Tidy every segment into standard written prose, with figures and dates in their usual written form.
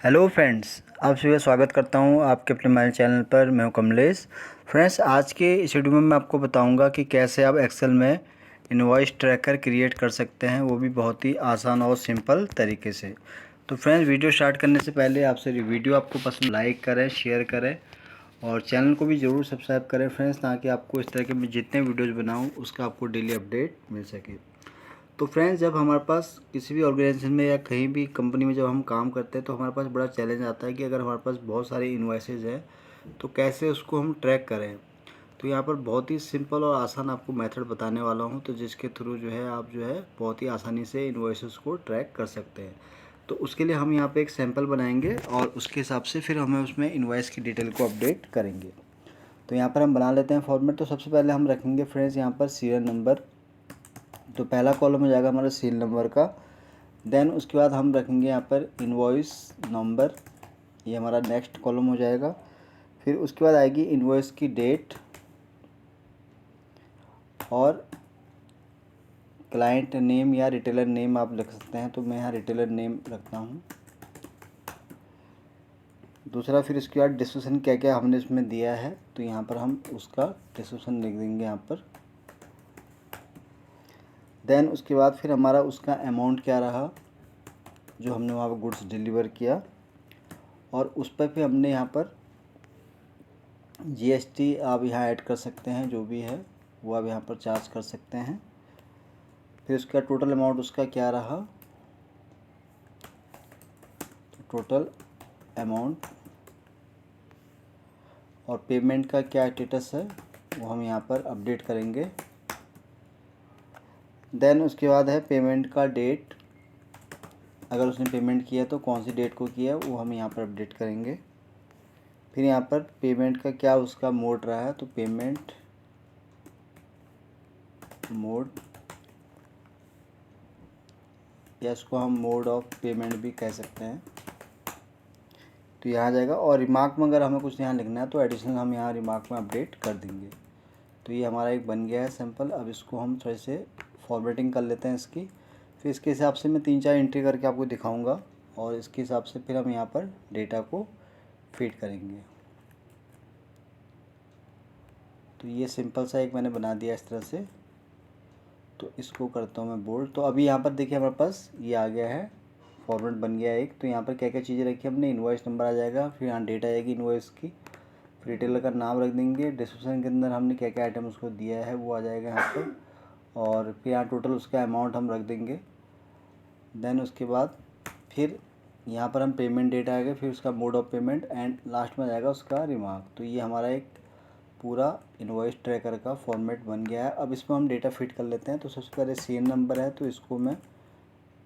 Hello friends, आप सभी का स्वागत करता हूं आपके अपने हमारे चैनल पर। मैं हूं कमलेश। फ्रेंड्स, आज के इस वीडियो में मैं आपको बताऊंगा कि कैसे आप एक्सेल में इनवॉइस ट्रैकर क्रिएट कर सकते हैं, वो भी बहुत ही आसान और सिंपल तरीके से। तो फ्रेंड्स, वीडियो स्टार्ट करने से पहले आपसे वीडियो आपको पसंद लाइक करें, शेयर करें और चैनल को भी ज़रूर सब्सक्राइब करें फ्रेंड्स, ताकि आपको इस तरह के मैं जितने वीडियोज़ बनाऊँ उसका आपको डेली अपडेट मिल सके। तो फ्रेंड्स, जब हमारे पास किसी भी ऑर्गेनाइजेशन में या कहीं भी कंपनी में जब हम काम करते हैं तो हमारे पास बड़ा चैलेंज आता है कि अगर हमारे पास बहुत सारे इन्वाइसेज हैं तो कैसे उसको हम ट्रैक करें। तो यहाँ पर बहुत ही सिंपल और आसान आपको मेथड बताने वाला हूँ, तो जिसके थ्रू जो है आप जो है बहुत ही आसानी से इन्वाइसेस को ट्रैक कर सकते हैं। तो उसके लिए हम यहाँ पे एक सैंपल बनाएंगे और उसके हिसाब से फिर हमें उसमें इन्वाइस की डिटेल को अपडेट करेंगे। तो यहाँ पर हम बना लेते हैं फॉर्मेट। तो सबसे पहले हम रखेंगे फ्रेंड्स यहाँ पर सीरियल नंबर। तो पहला कॉलम हो जाएगा हमारा सीरियल नंबर का। देन उसके बाद हम रखेंगे यहाँ पर इनवॉइस नंबर, ये हमारा नेक्स्ट कॉलम हो जाएगा। फिर उसके बाद आएगी इनवॉइस की डेट और क्लाइंट नेम या रिटेलर नेम आप लिख सकते हैं, तो मैं यहाँ रिटेलर नेम रखता हूँ। दूसरा, फिर इसके बाद डिस्क्रिप्शन क्या क्या हमने इसमें दिया है, तो यहाँ पर हम उसका डिस्क्रिप्शन लिख देंगे यहाँ पर। देन उसके बाद फिर हमारा उसका अमाउंट क्या रहा जो हमने वहाँ पर गुड्स डिलीवर किया, और उस पर फिर हमने यहाँ पर जीएसटी आप यहाँ ऐड कर सकते हैं, जो भी है वो आप यहाँ पर चार्ज कर सकते हैं। फिर उसका टोटल अमाउंट उसका क्या रहा, तो टोटल अमाउंट और पेमेंट का क्या स्टेटस है वो हम यहाँ पर अपडेट करेंगे। देन उसके बाद है पेमेंट का डेट, अगर उसने पेमेंट किया तो कौन सी डेट को किया वो हम यहाँ पर अपडेट करेंगे। फिर यहाँ पर पेमेंट का क्या उसका मोड रहा है, तो पेमेंट मोड, या इसको हम मोड ऑफ पेमेंट भी कह सकते हैं, तो यहाँ आ जाएगा। और रिमार्क में अगर हमें कुछ यहाँ लिखना है तो एडिशनल हम यहाँ रिमार्क में अपडेट कर देंगे। तो ये हमारा एक बन गया है सैम्पल। अब इसको हम थोड़े से फॉर्मेटिंग कर लेते हैं इसकी। फिर इसके हिसाब से मैं 3-4 एंट्री करके आपको दिखाऊंगा और इसके हिसाब से फिर हम यहाँ पर डेटा को फीड करेंगे। तो ये सिंपल सा एक मैंने बना दिया इस तरह से। तो इसको करता हूँ मैं बोल्ड। तो अभी यहाँ पर देखिए हमारे पास ये आ गया है, फॉर्मेट बन गया एक। तो यहाँ पर क्या क्या चीज़ें रखी हमने, इनवॉइस नंबर आ जाएगा, फिर यहाँ डेट आएगी इनवॉइस की, फिर रिटेलर का नाम रख देंगे, डिस्क्रिप्शन के अंदर हमने क्या क्या आइटम उसको दिया है वो आ जाएगा यहाँ पर, और फिर यहाँ टोटल उसका अमाउंट हम रख देंगे। देन उसके बाद फिर यहाँ पर हम पेमेंट डेट आएगा, फिर उसका mode of payment, and last में जाएगा उसका रिमार्क। तो ये हमारा एक पूरा इनवॉइस ट्रैकर का फॉर्मेट बन गया है। अब इसमें हम डेटा फिट कर लेते हैं। तो सबसे पहले सीएन नंबर है, तो इसको मैं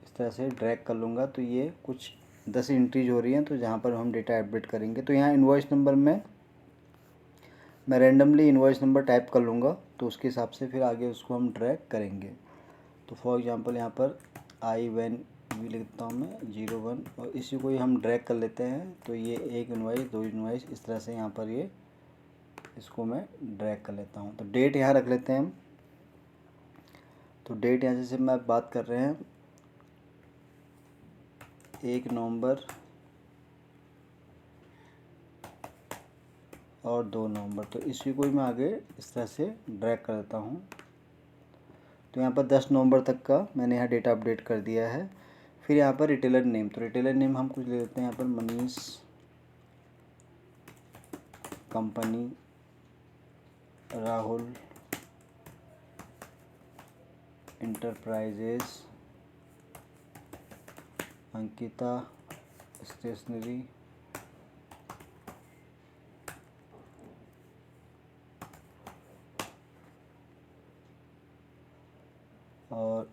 इस तरह से ड्रैग कर लूँगा। तो ये कुछ 10 एंट्रीज हो रही हैं, तो जहाँ पर हम डेटा अपडेट करेंगे। तो यहाँ इनवॉइस नंबर में मैं रैंडमली इनवॉइस नंबर टाइप कर लूँगा, तो उसके हिसाब से फिर आगे उसको हम ड्रैग करेंगे। तो फॉर एग्जांपल यहाँ पर आई वैन भी लिखता हूँ मैं 01, और इसी को ही हम ड्रैग कर लेते हैं। तो ये एक इनवॉइस, दो इनवॉइस, इस तरह से यहाँ पर ये इसको मैं ड्रैग कर लेता हूँ। तो डेट यहाँ रख लेते हैं हम। तो डेट यहाँ से मैं बात कर रहे हैं 1 नवंबर और 2 नवंबर, तो इसी को ही मैं आगे इस तरह से ड्रैग कर देता हूँ। तो यहाँ पर 10 नवंबर तक का मैंने यहाँ डेटा अपडेट कर दिया है। फिर यहाँ पर रिटेलर नेम, तो रिटेलर नेम हम कुछ ले लेते हैं यहाँ पर, Manish company, Rahul enterprises, Ankita stationery, और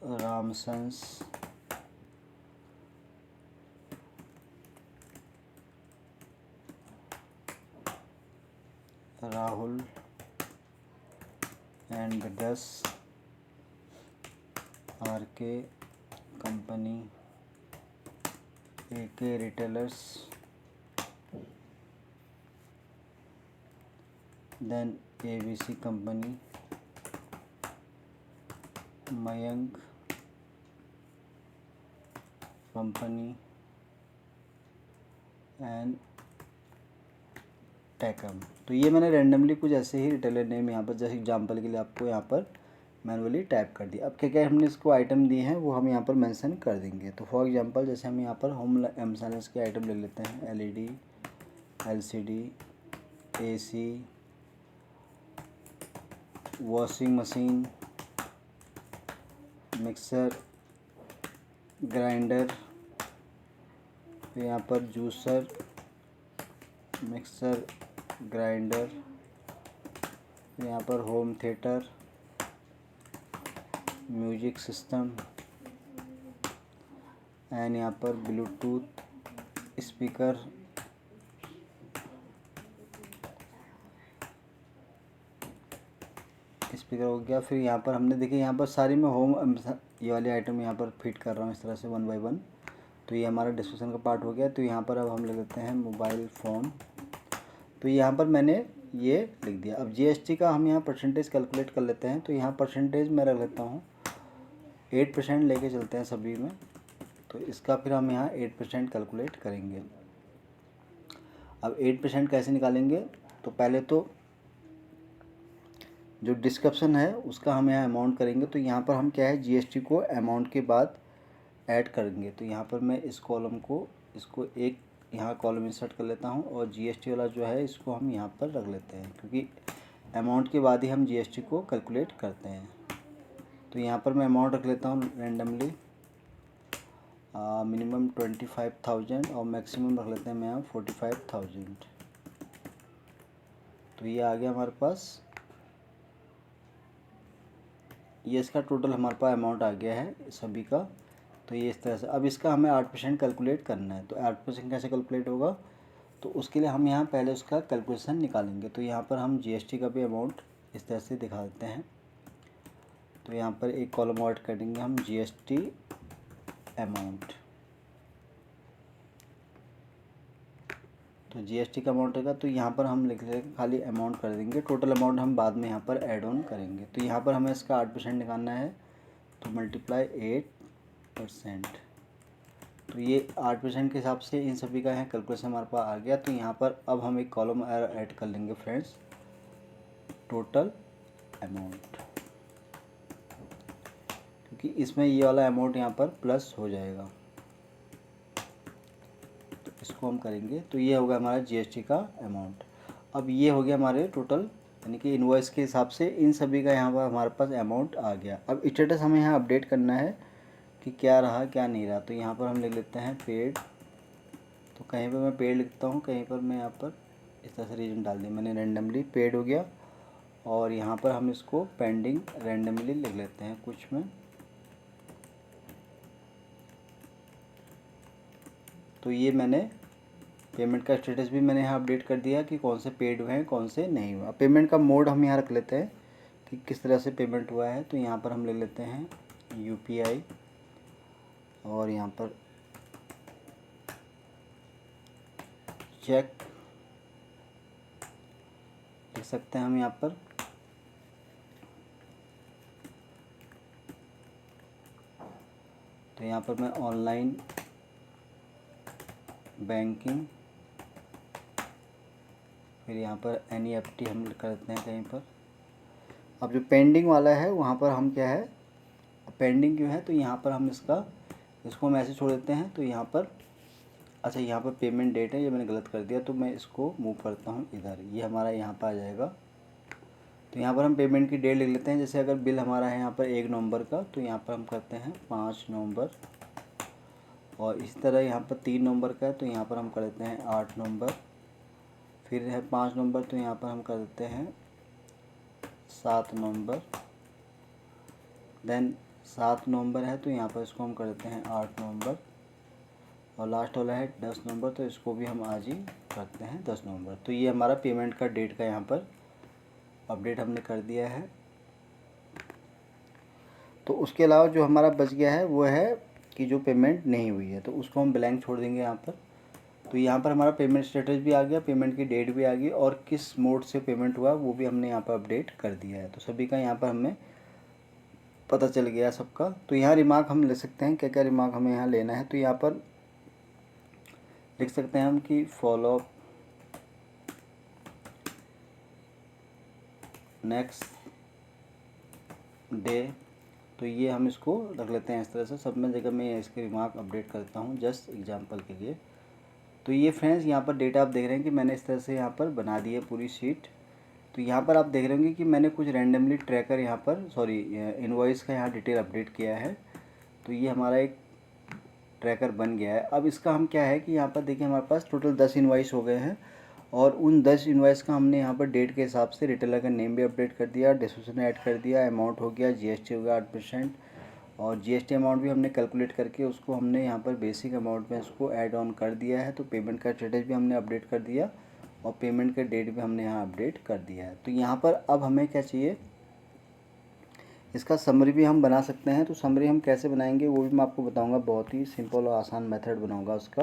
Ramsons Rahul and brothers, RK company, AK retailers, then ABC company, Mayank company, and टेकम। तो ये मैंने रेंडमली कुछ ऐसे ही रिटेलर नेम यहाँ पर जैसे एग्जांपल के लिए आपको यहाँ पर मैनुअली टाइप कर दिया। अब क्या क्या हमने इसको आइटम दिए हैं वो हम यहाँ पर मेंशन कर देंगे। तो फॉर एग्जांपल जैसे हम यहाँ पर होम एम्साइलेंस के आइटम ले लेते हैं, LED, LCD, AC, washing machine, mixer grinder, फिर यहाँ पर जूसर, मिक्सर ग्राइंडर, यहाँ पर home theatre, music system and यहाँ पर ब्लूटूथ स्पीकर, हो गया। फिर यहाँ पर हमने देखिए यहाँ पर सारी में होम ये वाले आइटम यहाँ पर फिट कर रहा हूँ इस तरह से 1 बाय 1। तो ये हमारा डिस्कशन का पार्ट हो गया। तो यहाँ पर अब हम ले लेते हैं मोबाइल फ़ोन। तो यहाँ पर मैंने ये लिख दिया। अब जीएसटी का हम यहाँ परसेंटेज कैलकुलेट कर लेते हैं। तो यहाँ परसेंटेज मैं रख लेता हूँ 8% लेके चलते हैं सभी में। तो इसका फिर हम यहाँ 8% कैलकुलेट करेंगे। अब 8% कैसे निकालेंगे? तो पहले तो जो डिस्क्रिप्शन है उसका हम यहाँ अमाउंट करेंगे। तो यहाँ पर हम क्या है जीएसटी को अमाउंट के बाद ऐड करेंगे। तो यहाँ पर मैं इस कॉलम को इसको एक यहाँ कॉलम इंसर्ट कर लेता हूँ और जीएसटी वाला जो है इसको हम यहाँ पर रख लेते हैं, क्योंकि अमाउंट के बाद ही हम जीएसटी को कैलकुलेट करते हैं। तो यहाँ पर मैं अमाउंट रख लेता हूँ रेंडमली, मिनिमम 25,000 और मैक्सिमम रख लेते हैं मैं यहाँ 45,000। तो ये आ गया हमारे पास, ये इसका टोटल हमारे पास अमाउंट आ गया है सभी का। तो ये इस तरह से। अब इसका हमें 8% कैलकुलेट करना है। तो 8% कैसे कैलकुलेट होगा? तो उसके लिए हम यहाँ पहले उसका कैलकुलेशन निकालेंगे। तो यहाँ पर हम जीएसटी का भी अमाउंट इस तरह से दिखा देते हैं। तो यहाँ पर एक कॉलम ऐड कर देंगे हम जीएसटी अमाउंट। तो जीएसटी का अमाउंट रहेगा। तो यहाँ पर हम लिख लेंगे खाली अमाउंट कर देंगे, टोटल अमाउंट हम बाद में यहाँ पर ऐड ऑन करेंगे। तो यहाँ पर हमें इसका 8% निकालना है। तो मल्टीप्लाई 8%। तो ये 8% के हिसाब से इन सभी का यहाँ कैलकुलेशन हमारे पास आ गया। तो यहाँ पर अब हम एक कॉलम ऐड कर लेंगे फ्रेंड्स, टोटल अमाउंट, क्योंकि इसमें ये वाला अमाउंट यहाँ पर प्लस हो जाएगा। तो इसको हम करेंगे। तो ये होगा हमारा जीएसटी का अमाउंट। अब ये हो गया हमारे टोटल यानी कि इनवॉइस के हिसाब से इन सभी का यहाँ पर हमारे पास अमाउंट आ गया। अब स्टेटस हमें यहाँ अपडेट करना है कि क्या रहा क्या नहीं रहा। तो यहाँ पर हम लिख लेते हैं पेड। तो कहीं पर मैं पेड लिखता हूँ, कहीं पर मैं यहाँ पर इस तरह से रीजन डाल दिया मैंने, रेंडमली पेड हो गया। और यहाँ पर हम इसको पेंडिंग रेंडमली लिख लेते हैं कुछ में। तो ये मैंने पेमेंट का स्टेटस भी मैंने यहाँ अपडेट कर दिया कि कौन से पेड हुए हैं कौन से नहीं हुआ। पेमेंट का मोड हम यहाँ रख लेते हैं कि किस तरह से पेमेंट हुआ है। तो यहाँ पर हम ले लेते हैं यूपीआई और यहाँ पर चेक लिख सकते हैं हम यहाँ पर। तो यहाँ पर मैं ऑनलाइन बैंकिंग, फिर यहाँ पर एनईएफटी हम कर देते हैं कहीं पर। अब जो पेंडिंग वाला है वहाँ पर हम क्या है, पेंडिंग क्यों है? तो यहाँ पर हम इसको हम ऐसे छोड़ देते हैं। तो यहाँ पर अच्छा यहाँ पर पेमेंट डेट है, ये मैंने गलत कर दिया। तो मैं इसको मूव करता हूँ इधर, ये हमारा यहाँ पर आ जाएगा। तो यहाँ पर हम पेमेंट की डेट लिख लेते हैं। जैसे अगर बिल हमारा है यहाँ पर 1 नवंबर का, तो यहाँ पर हम करते हैं 5 नवंबर। और इसी तरह यहाँ पर 3 नवंबर का है, तो यहाँ पर हम कर देते हैं 8 नवंबर। फिर है 5 नवंबर, तो यहाँ पर हम कर देते हैं 7 नवंबर। देन 7 नवंबर है, तो यहाँ पर इसको हम कर देते हैं 8 नवंबर। और लास्ट वाला है 10 नवंबर, तो इसको भी हम आज ही करते हैं 10 नवंबर। तो ये हमारा पेमेंट का डेट का यहाँ पर अपडेट हमने कर दिया है। तो उसके अलावा जो हमारा बच गया है वो है कि जो पेमेंट नहीं हुई है, तो उसको हम ब्लैंक छोड़ देंगे यहाँ पर। तो यहाँ पर हमारा पेमेंट स्टेटस भी आ गया, पेमेंट की डेट भी आ गई और किस मोड से पेमेंट हुआ वो भी हमने यहाँ पर अपडेट कर दिया है। तो सभी का यहाँ पर हमें पता चल गया सबका। तो यहाँ रिमार्क हम ले सकते हैं, क्या क्या रिमार्क हमें यहाँ लेना है। तो यहाँ पर लिख सकते हैं हम कि फॉलो नेक्स्ट डे। तो ये हम इसको रख लेते हैं इस तरह से। सब में जगह मैं इसके रिमार्क अपडेट करता हूँ जस्ट एग्जांपल के लिए। तो ये फ्रेंड्स यहाँ पर डेटा आप देख रहे हैं कि मैंने इस तरह से यहाँ पर बना दी है पूरी शीट। तो यहाँ पर आप देख रहे होंगे कि मैंने कुछ रैंडमली ट्रैकर यहाँ पर इनवॉइस का यहाँ डिटेल अपडेट किया है। तो ये हमारा एक ट्रैकर बन गया है। अब इसका हम क्या है कि यहाँ पर देखिए हमारे पास टोटल 10 इनवॉइस हो गए हैं और उन 10 इनवॉइस का हमने यहाँ पर डेट के हिसाब से रिटेलर का नेम भी अपडेट कर दिया, डिस्क्रिप्शन ऐड कर दिया, अमाउंट हो गया, जीएसटी हो गया 8%, और जीएसटी अमाउंट भी हमने कैलकुलेट करके उसको हमने यहाँ पर बेसिक अमाउंट में उसको ऐड ऑन कर दिया है। तो पेमेंट का स्टेटस भी हमने अपडेट कर दिया और पेमेंट का डेट भी हमने यहाँ अपडेट कर दिया है। तो यहाँ पर अब हमें क्या चाहिए, इसका समरी भी हम बना सकते हैं। तो समरी हम कैसे बनाएंगे वो भी मैं आपको बताऊंगा, बहुत ही सिंपल और आसान मेथड बनाऊंगा उसका।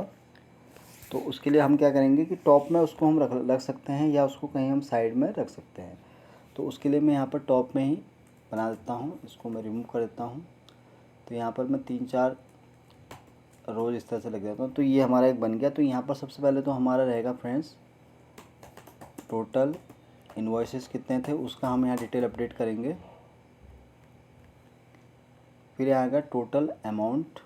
तो उसके लिए हम क्या करेंगे कि टॉप में उसको हम रख सकते हैं या उसको कहीं हम साइड में रख सकते हैं। तो उसके लिए मैं यहाँ पर टॉप में ही बना देता हूँ, इसको मैं रिमूव कर देता हूँ। तो यहाँ पर मैं 3-4 रोज इस तरह से लग जाता हूँ। तो ये हमारा एक बन गया। तो यहाँ पर सबसे पहले तो हमारा रहेगा फ्रेंड्स टोटल इन्वॉइसेस कितने थे उसका हम यहाँ डिटेल अपडेट करेंगे। फिर आएगा टोटल अमाउंट,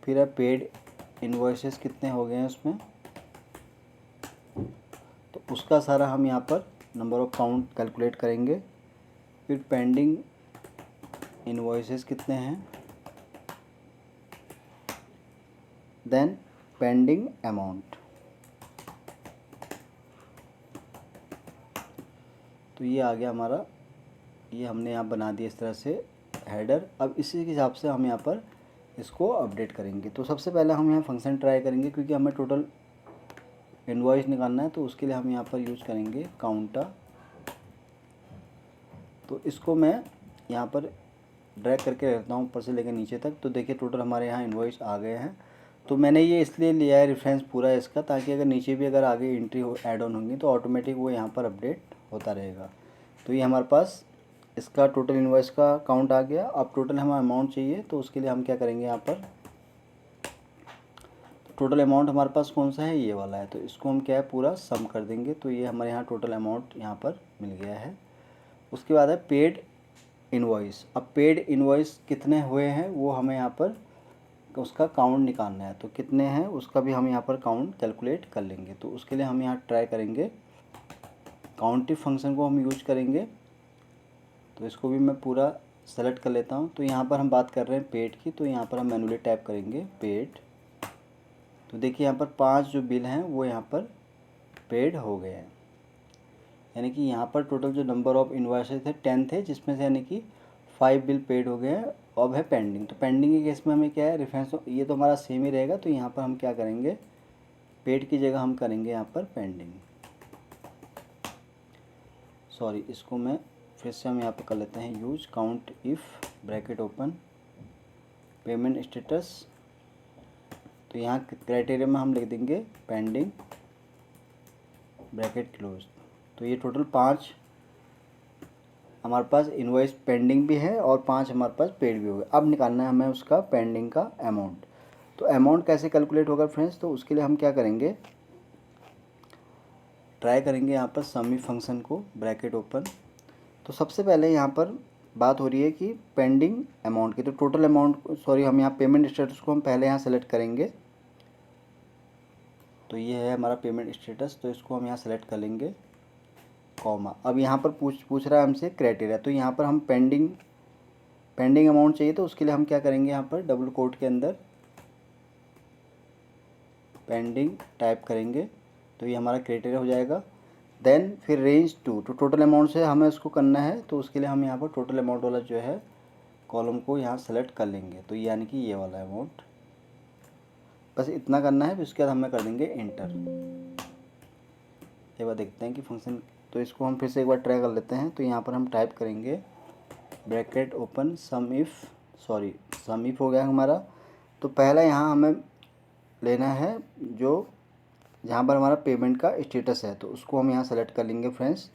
फिर है पेड इन्वॉइसेस कितने हो गए हैं उसमें, तो उसका सारा हम यहाँ पर नंबर ऑफ काउंट कैलकुलेट करेंगे। फिर पेंडिंग इन्वॉइसेस कितने हैं, देन पेंडिंग अमाउंट। तो ये आ गया हमारा, ये हमने यहाँ बना दिया इस तरह से हेडर। अब इसी के हिसाब से हम यहाँ पर इसको अपडेट करेंगे। तो सबसे पहले हम यहाँ फंक्शन ट्राई करेंगे क्योंकि हमें टोटल इनवॉइस निकालना है। तो उसके लिए हम यहाँ पर यूज करेंगे काउंटर। तो इसको मैं यहाँ पर ड्रैग करके रखता हूँ ऊपर से लेकर नीचे तक। तो देखिए टोटल हमारे यहाँ इनवॉइस आ गए हैं। तो मैंने ये इसलिए लिया है रेफरेंस पूरा इसका, ताकि अगर नीचे भी अगर आगे एंट्री हो ऐड ऑन होंगी तो ऑटोमेटिक वो यहाँ पर अपडेट होता रहेगा। तो ये हमारे पास इसका टोटल इनवॉइस का काउंट आ गया। अब टोटल हमें अमाउंट चाहिए, तो उसके लिए हम क्या करेंगे, यहाँ पर टोटल अमाउंट हमारे पास कौन सा है, ये वाला है। तो इसको हम क्या है पूरा सम कर देंगे। तो ये हमारे यहाँ टोटल अमाउंट यहाँ पर मिल गया है। उसके बाद है पेड इनवॉइस। अब पेड इनवॉइस कितने हुए हैं वो हमें यहाँ पर उसका काउंट निकालना है। तो कितने हैं उसका भी हम यहाँ पर काउंट कैलकुलेट कर लेंगे। तो उसके लिए हम यहाँ ट्राई करेंगे, काउंटिव फंक्शन को हम यूज करेंगे। तो इसको भी मैं पूरा सेलेक्ट कर लेता हूँ। तो यहाँ पर हम बात कर रहे हैं पेड की, तो यहाँ पर हम मैनुअली टाइप करेंगे पेड। तो देखिए यहाँ पर 5 जो बिल हैं वो यहाँ पर पेड हो गए हैं। यानी कि यहाँ पर टोटल जो नंबर ऑफ इन्वॉइसेस थे 10 थे, जिसमें से यानी कि 5 बिल पेड हो गए हैं। अब है पेंडिंग। तो पेंडिंग के केस में हमें क्या है रेफरेंस, ये तो हमारा सेम ही रहेगा। तो यहाँ पर हम क्या करेंगे, पेड की जगह हम करेंगे यहाँ पर पेंडिंग। सॉरी, इसको मैं फिर से हम यहाँ पर कर लेते हैं use count if bracket open payment status. तो यहाँ क्राइटेरिया में हम लिख देंगे पेंडिंग ब्रैकेट क्लोज। तो ये टोटल 5 हमारे पास इनवॉइस पेंडिंग भी है और 5 हमारे पास पेड भी हो गए। अब निकालना है हमें उसका पेंडिंग का अमाउंट। तो अमाउंट कैसे कैलकुलेट होगा फ्रेंड्स, तो उसके लिए हम क्या करेंगे, ट्राई करेंगे यहाँ पर समी फंक्शन को ब्रैकेट ओपन। तो सबसे पहले यहाँ पर बात हो रही है कि पेंडिंग अमाउंट की। तो टोटल अमाउंट, सॉरी, हम यहाँ पेमेंट स्टेटस को हम पहले यहाँ सेलेक्ट करेंगे। तो ये है हमारा पेमेंट स्टेटस। तो इसको हम यहाँ सेलेक्ट कर लेंगे कॉमा। अब यहाँ पर पूछ रहा है हमसे क्राइटेरिया। तो यहाँ पर हम पेंडिंग अमाउंट चाहिए। तो उसके लिए हम क्या करेंगे, यहाँ पर डबल कोट के अंदर पेंडिंग टाइप करेंगे। तो ये हमारा क्राइटेरिया हो जाएगा। देन फिर रेंज टू, तो टोटल अमाउंट से हमें उसको करना है। तो उसके लिए हम यहाँ पर टोटल अमाउंट वाला जो है कॉलम को यहाँ सेलेक्ट कर लेंगे। तो यानी कि ये वाला अमाउंट, बस इतना करना है। फिर उसके बाद हमें कर देंगे इंटर। एक बार देखते हैं कि फंक्शन, तो इसको हम फिर से एक बार ट्राई कर लेते हैं। तो यहाँ पर हम टाइप करेंगे ब्रैकेट ओपन सम इफ़ हो गया हमारा। तो पहला यहाँ हमें लेना है जो जहाँ पर हमारा पेमेंट का स्टेटस है। तो उसको हम यहाँ सेलेक्ट कर लेंगे फ्रेंड्स।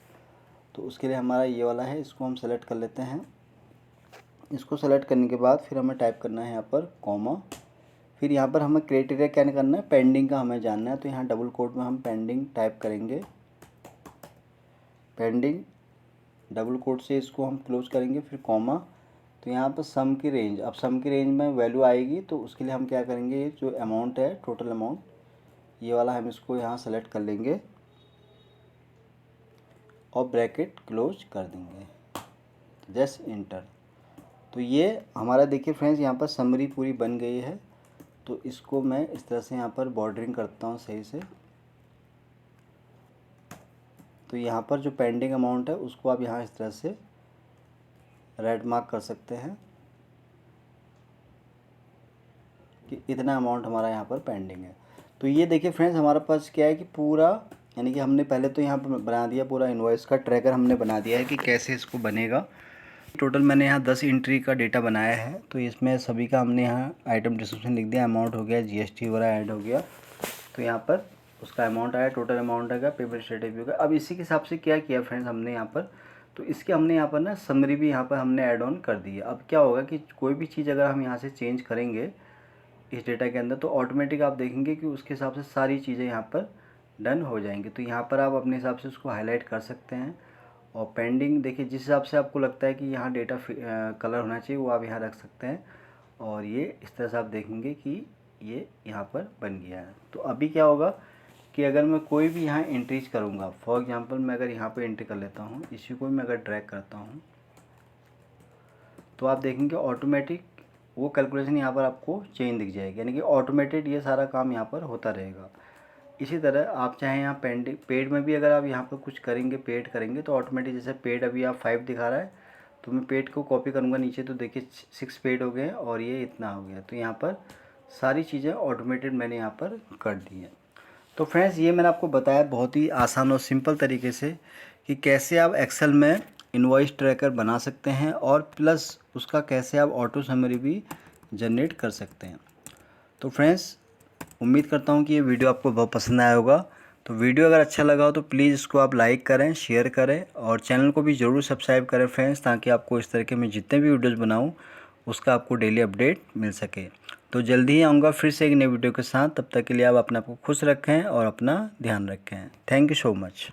तो उसके लिए हमारा ये वाला है, इसको हम सेलेक्ट कर लेते हैं। इसको सेलेक्ट करने के बाद फिर हमें टाइप करना है यहाँ पर कॉमा, फिर यहाँ पर हमें क्राइटेरिया क्या करना है, पेंडिंग का हमें जानना है। तो यहाँ डबल कोट में हम पेंडिंग टाइप करेंगे, पेंडिंग डबल कोट से इसको हम क्लोज करेंगे, फिर कॉमा। तो यहाँ पर सम की रेंज, अब सम की रेंज में वैल्यू आएगी तो उसके लिए हम क्या करेंगे, ये जो अमाउंट है टोटल अमाउंट, ये वाला हम इसको यहाँ सेलेक्ट कर लेंगे और ब्रैकेट क्लोज कर देंगे, जस्ट इंटर। तो ये हमारा देखिए फ्रेंड्स यहाँ पर समरी पूरी बन गई है। तो इसको मैं इस तरह से यहाँ पर बॉर्डरिंग करता हूँ सही से। तो यहाँ पर जो पेंडिंग अमाउंट है उसको आप यहाँ इस तरह से रेड मार्क कर सकते हैं कि इतना अमाउंट हमारा यहाँ पर पेंडिंग है। तो ये देखिए फ्रेंड्स हमारे पास क्या है कि पूरा, यानी कि हमने पहले तो यहाँ पर बना दिया पूरा इनवॉइस का ट्रैकर हमने बना दिया है कि कैसे इसको बनेगा। टोटल मैंने यहाँ 10 एंट्री का डेटा बनाया है। तो इसमें सभी का हमने यहाँ आइटम डिस्क्रिप्शन लिख दिया, अमाउंट हो गया, जीएसटी वगैरह ऐड हो गया। तो यहाँ पर उसका अमाउंट आया, टोटल अमाउंट आएगा, पेमेंट स्टेटस भी होगा। अब इसी के हिसाब से क्या किया फ्रेंड्स हमने यहाँ पर, तो इसके हमने यहाँ पर ना समरी भी यहाँ पर हमने ऐड ऑन कर दी है। अब क्या होगा कि कोई भी चीज़ अगर हम यहाँ से चेंज करेंगे इस डेटा के अंदर तो ऑटोमेटिक आप देखेंगे कि उसके हिसाब से सारी चीज़ें यहाँ पर डन हो जाएंगी। तो यहाँ पर आप अपने हिसाब से उसको हाईलाइट कर सकते हैं। और पेंडिंग देखिए जिस हिसाब से आपको लगता है कि यहाँ डेटा कलर होना चाहिए वो आप यहाँ रख सकते हैं। और ये इस तरह से आप देखेंगे कि ये यहाँ पर बन गया है। तो अभी क्या होगा कि अगर मैं कोई भी यहाँ एंट्रीज करूँगा, फॉर एग्जांपल मैं अगर यहाँ पे एंट्री कर लेता हूँ, इसी को मैं अगर ड्रैग करता हूँ तो आप देखेंगे ऑटोमेटिक वो कैलकुलेशन यहाँ पर आपको चेंज दिख जाएगी, यानी कि ऑटोमेटेड ये सारा काम यहाँ पर होता रहेगा। इसी तरह आप चाहे यहाँ पेड में भी अगर आप यहाँ पर कुछ करेंगे, पेड करेंगे तो ऑटोमेटिक, जैसे पेड अभी आप 5 दिखा रहा है तो मैं पेड को कॉपी करूँगा नीचे तो देखिए 6 पेड हो गए और ये इतना हो गया। तो यहाँ पर सारी चीज़ें ऑटोमेटेड मैंने यहाँ पर कर दी हैं। तो फ्रेंड्स ये मैंने आपको बताया बहुत ही आसान और सिंपल तरीके से कि कैसे आप एक्सेल में इनवॉइस ट्रैकर बना सकते हैं और प्लस उसका कैसे आप ऑटो समरी भी जनरेट कर सकते हैं। तो फ्रेंड्स उम्मीद करता हूँ कि ये वीडियो आपको बहुत पसंद आया होगा। तो वीडियो अगर अच्छा लगा हो तो प्लीज़ इसको आप लाइक करें, शेयर करें और चैनल को भी ज़रूर सब्सक्राइब करें फ्रेंड्स, ताकि आपको इस तरह के मैं जितने भी वीडियोज़ बनाऊँ उसका आपको डेली अपडेट मिल सके। तो जल्दी ही आऊँगा फिर से एक नई वीडियो के साथ। तब तक के लिए आप अपने आप को खुश रखें और अपना ध्यान रखें। Thank you so much.